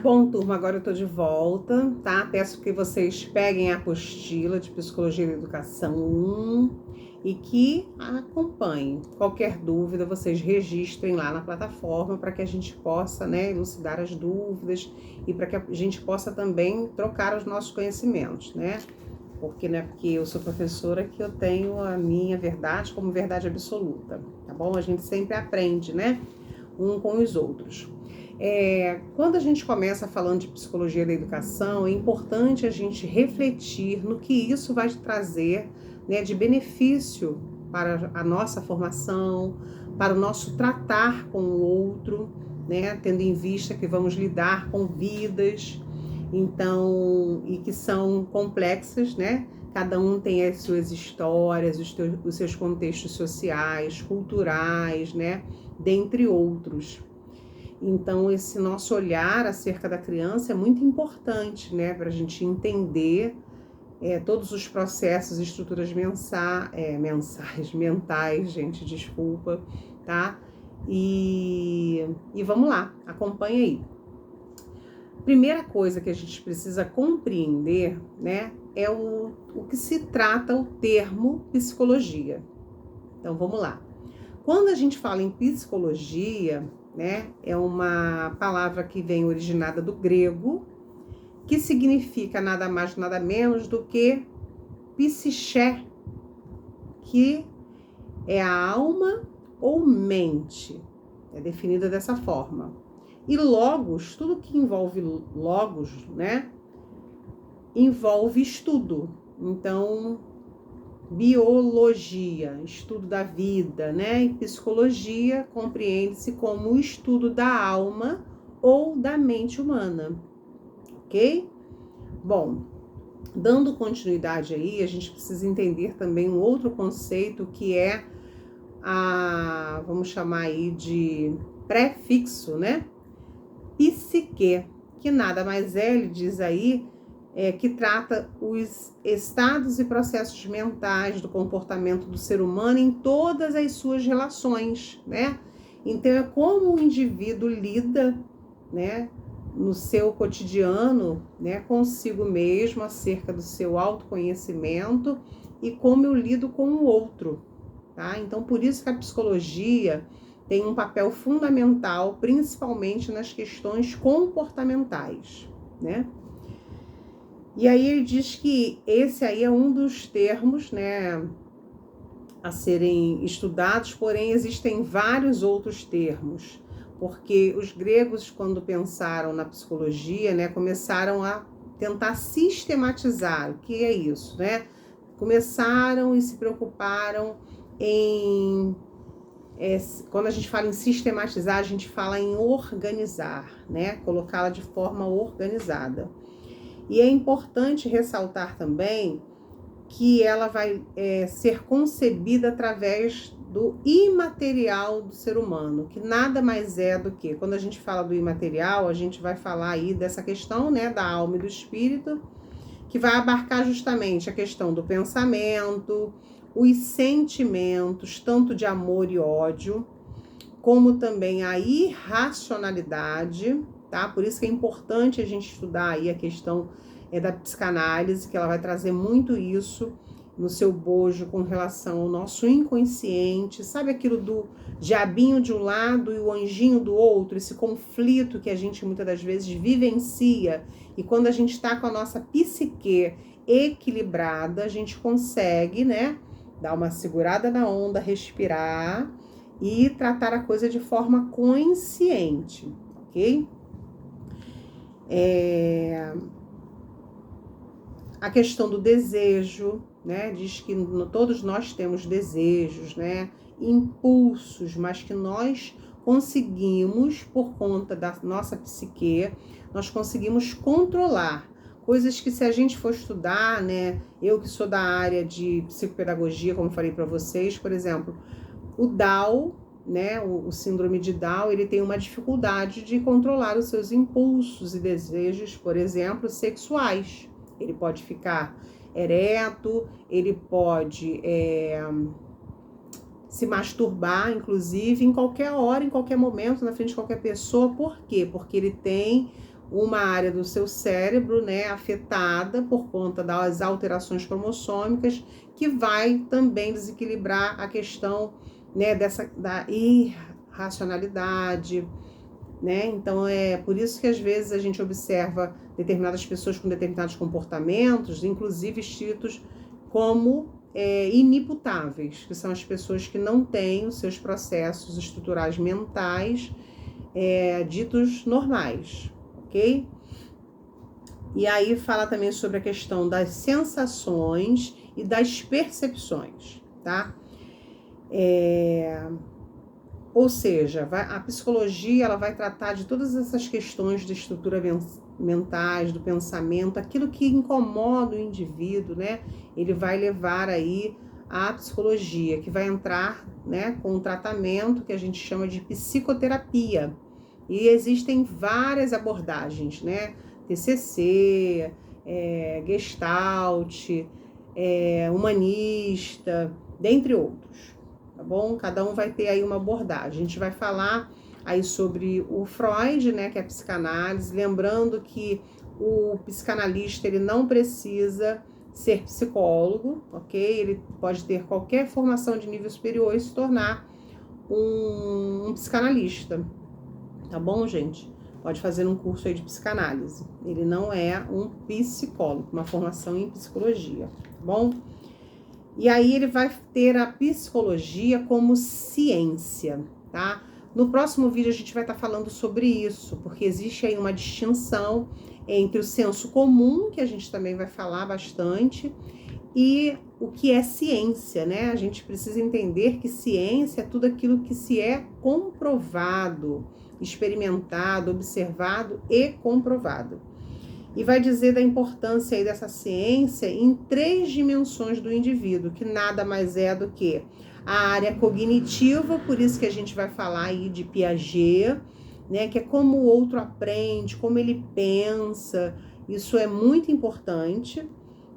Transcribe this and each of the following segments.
Bom, turma, agora eu tô de volta, tá? Peço que vocês peguem a apostila de Psicologia da Educação 1 e que acompanhem. Qualquer dúvida, vocês registrem lá na plataforma para que a gente possa, elucidar as dúvidas e para que a gente possa também trocar os nossos conhecimentos, né? Porque não é porque eu sou professora que eu tenho a minha verdade como verdade absoluta, tá bom? A gente sempre aprende, né? Um com os outros. Quando a gente começa falando de psicologia da educação, é importante a gente refletir no que isso vai trazer, né, de benefício para a nossa formação, para o nosso tratar com o outro, né, tendo em vista que vamos lidar com vidas, então, e que são complexas, né? Cada um tem as suas histórias, os seus contextos sociais, culturais, né? Dentre outros. Então, esse nosso olhar acerca da criança é muito importante, né? Para a gente entender todos os processos e estruturas mentais, gente, desculpa, tá? E vamos lá, acompanha aí. Primeira coisa que a gente precisa compreender, né? É o que se trata o termo psicologia. Então, vamos lá. Quando a gente fala em psicologia, né, é uma palavra que vem originada do grego, que significa nada mais, nada menos do que psiché, que é a alma ou mente, é definida dessa forma. E logos, tudo que envolve logos, né, envolve estudo. Então, biologia, estudo da vida, né? E psicologia compreende-se como o estudo da alma ou da mente humana, ok? Bom, dando continuidade aí, a gente precisa entender também um outro conceito que é vamos chamar aí de prefixo, né? Psique, que nada mais é, ele diz aí, que trata os estados e processos mentais do comportamento do ser humano em todas as suas relações, né? Então, é como o indivíduo lida, né, no seu cotidiano, né, consigo mesmo, acerca do seu autoconhecimento e como eu lido com o outro, tá? Então, por isso que a psicologia tem um papel fundamental, principalmente nas questões comportamentais, né? E aí ele diz que esse aí é um dos termos, né, a serem estudados, porém existem vários outros termos, porque os gregos, quando pensaram na psicologia, né, começaram a tentar sistematizar. O que é isso, né? Começaram e se preocuparam em... quando a gente fala em sistematizar, a gente fala em organizar, né? Colocá-la de forma organizada. E é importante ressaltar também que ela vai ser concebida através do imaterial do ser humano, que nada mais é do que, quando a gente fala do imaterial, a gente vai falar aí dessa questão, né, da alma e do espírito, que vai abarcar justamente a questão do pensamento, os sentimentos, tanto de amor e ódio, como também a irracionalidade, tá? Por isso que é importante a gente estudar aí a questão da psicanálise, que ela vai trazer muito isso no seu bojo com relação ao nosso inconsciente, sabe aquilo do diabinho de um lado e o anjinho do outro, esse conflito que a gente muitas das vezes vivencia, e quando a gente está com a nossa psique equilibrada, a gente consegue, né, dar uma segurada na onda, respirar e tratar a coisa de forma consciente, ok? A questão do desejo, né? Diz que todos nós temos desejos, né? Impulsos, mas que nós conseguimos, por conta da nossa psique, nós conseguimos controlar. Coisas que, se a gente for estudar, né? Eu que sou da área de psicopedagogia, como falei para vocês, por exemplo, o Down, né, o síndrome de Down, ele tem uma dificuldade de controlar os seus impulsos e desejos, por exemplo, sexuais. Ele pode ficar ereto, ele pode se masturbar, inclusive, em qualquer hora, em qualquer momento, na frente de qualquer pessoa. Por quê? Porque ele tem uma área do seu cérebro, né, afetada por conta das alterações cromossômicas, que vai também desequilibrar a questão, né, da irracionalidade, né? Então é por isso que às vezes a gente observa determinadas pessoas com determinados comportamentos, inclusive escritos como inimputáveis, que são as pessoas que não têm os seus processos estruturais mentais ditos normais, ok? E aí fala também sobre a questão das sensações e das percepções, tá? Ou seja, a psicologia ela vai tratar de todas essas questões de estrutura mentais, do pensamento, aquilo que incomoda o indivíduo, né? Ele vai levar aí a psicologia, que vai entrar, né, com um tratamento que a gente chama de psicoterapia. E existem várias abordagens, né? TCC, Gestalt, humanista, dentre outros. Tá bom? Cada um vai ter aí uma abordagem. A gente vai falar aí sobre o Freud, né, que é a psicanálise, lembrando que o psicanalista ele não precisa ser psicólogo, ok? Ele pode ter qualquer formação de nível superior e se tornar um psicanalista, tá bom, gente? Pode fazer um curso aí de psicanálise. Ele não é um psicólogo, uma formação em psicologia, tá bom? E aí ele vai ter a psicologia como ciência, tá? No próximo vídeo a gente vai estar falando sobre isso, porque existe aí uma distinção entre o senso comum, que a gente também vai falar bastante, e o que é ciência, né? A gente precisa entender que ciência é tudo aquilo que se é comprovado, experimentado, observado e comprovado. E vai dizer da importância aí dessa ciência em 3 dimensões do indivíduo, que nada mais é do que a área cognitiva, por isso que a gente vai falar aí de Piaget, né, que é como o outro aprende, como ele pensa, isso é muito importante,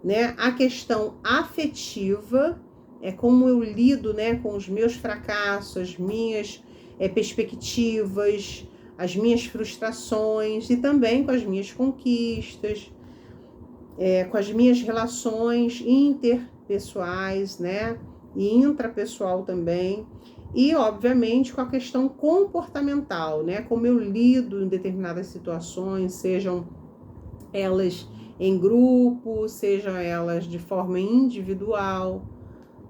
né? A questão afetiva, é como eu lido, né, com os meus fracassos, as minhas perspectivas, as minhas frustrações e também com as minhas conquistas, com as minhas relações interpessoais, né, e intrapessoal também, e obviamente com a questão comportamental, né, como eu lido em determinadas situações, sejam elas em grupo, sejam elas de forma individual,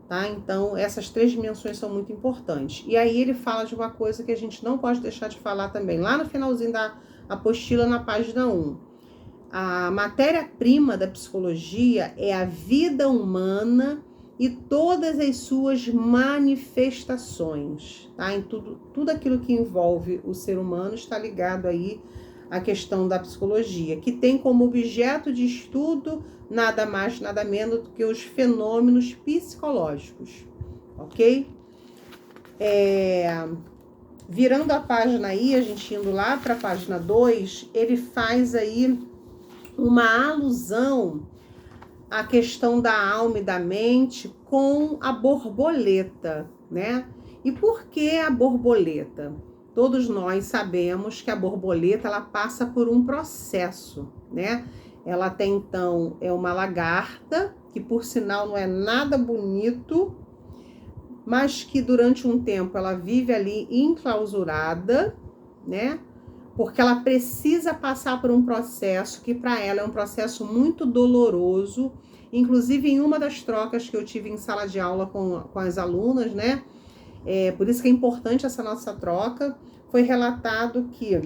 tá? Então, essas 3 dimensões são muito importantes. E aí ele fala de uma coisa que a gente não pode deixar de falar também, lá no finalzinho da apostila, na página 1. A matéria-prima da psicologia é a vida humana e todas as suas manifestações, tá? Em tudo aquilo que envolve o ser humano está ligado aí à questão da psicologia, que tem como objeto de estudo nada mais, nada menos do que os fenômenos psicológicos, ok? Virando a página aí, a gente indo lá para a página 2, ele faz aí uma alusão à questão da alma e da mente com a borboleta, né? E por que a borboleta? Todos nós sabemos que a borboleta ela passa por um processo, né? Ela até então é uma lagarta, que por sinal não é nada bonito, mas que durante um tempo ela vive ali enclausurada, né? Porque ela precisa passar por um processo que para ela é um processo muito doloroso. Inclusive em uma das trocas que eu tive em sala de aula com as alunas, né? Por isso que é importante essa nossa troca, foi relatado que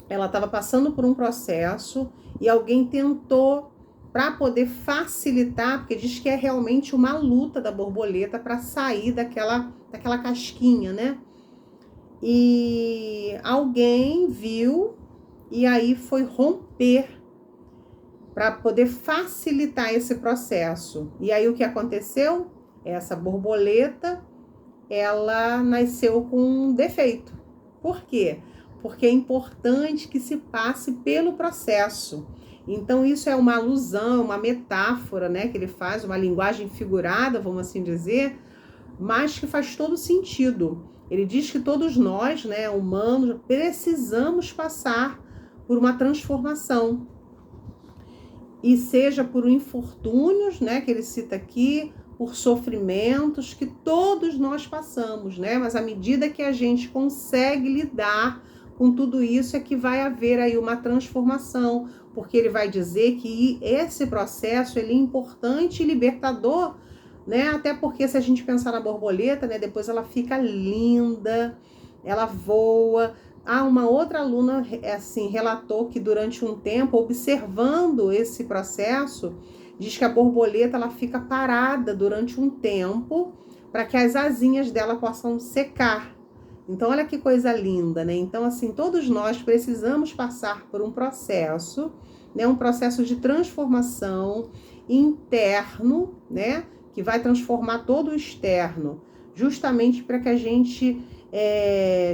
ela estava passando por um processo e alguém tentou, para poder facilitar, porque diz que é realmente uma luta da borboleta para sair daquela casquinha, né? E alguém viu e aí foi romper para poder facilitar esse processo. E aí o que aconteceu? Essa borboleta, ela nasceu com um defeito. Por quê? Porque é importante que se passe pelo processo. Então, isso é uma alusão, uma metáfora, né, que ele faz, uma linguagem figurada, vamos assim dizer, mas que faz todo sentido. Ele diz que todos nós, né, humanos, precisamos passar por uma transformação. E seja por infortúnios, né, que ele cita aqui, por sofrimentos que todos nós passamos, né? Mas à medida que a gente consegue lidar com tudo isso, é que vai haver aí uma transformação, porque ele vai dizer que esse processo ele é importante e libertador, né? Até porque se a gente pensar na borboleta, né, depois ela fica linda, ela voa. Uma outra aluna assim relatou que durante um tempo, observando esse processo, diz que a borboleta ela fica parada durante um tempo para que as asinhas dela possam secar. Então, olha que coisa linda, né? Então, assim, todos nós precisamos passar por um processo, né? Um processo de transformação interno, né? Que vai transformar todo o externo, justamente para que a gente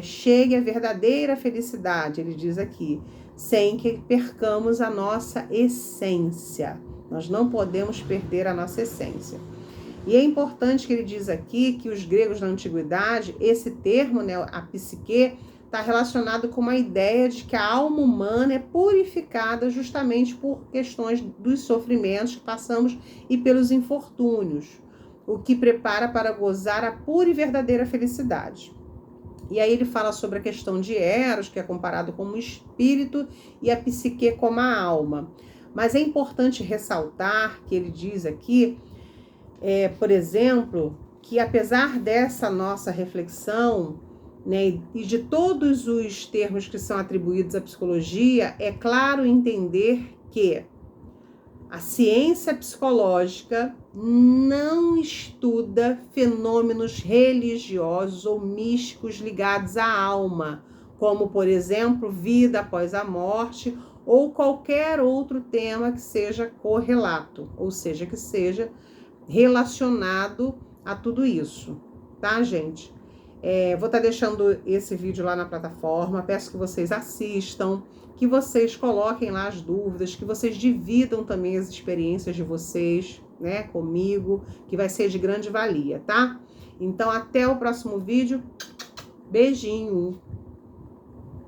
chegue à verdadeira felicidade, ele diz aqui, sem que percamos a nossa essência. Nós não podemos perder a nossa essência. E é importante que ele diz aqui que os gregos da antiguidade, esse termo, né, a psique, está relacionado com uma ideia de que a alma humana é purificada justamente por questões dos sofrimentos que passamos e pelos infortúnios, o que prepara para gozar a pura e verdadeira felicidade. E aí ele fala sobre a questão de Eros, que é comparado como o espírito, e a psique como a alma. Mas é importante ressaltar que ele diz aqui, por exemplo, que apesar dessa nossa reflexão, né, e de todos os termos que são atribuídos à psicologia, é claro entender que a ciência psicológica não estuda fenômenos religiosos ou místicos ligados à alma, como, por exemplo, vida após a morte ou qualquer outro tema que seja correlato, ou seja, que seja relacionado a tudo isso, tá, gente? Vou estar deixando esse vídeo lá na plataforma, peço que vocês assistam, que vocês coloquem lá as dúvidas, que vocês dividam também as experiências de vocês, né, comigo, que vai ser de grande valia, tá? Então, até o próximo vídeo. Beijinho!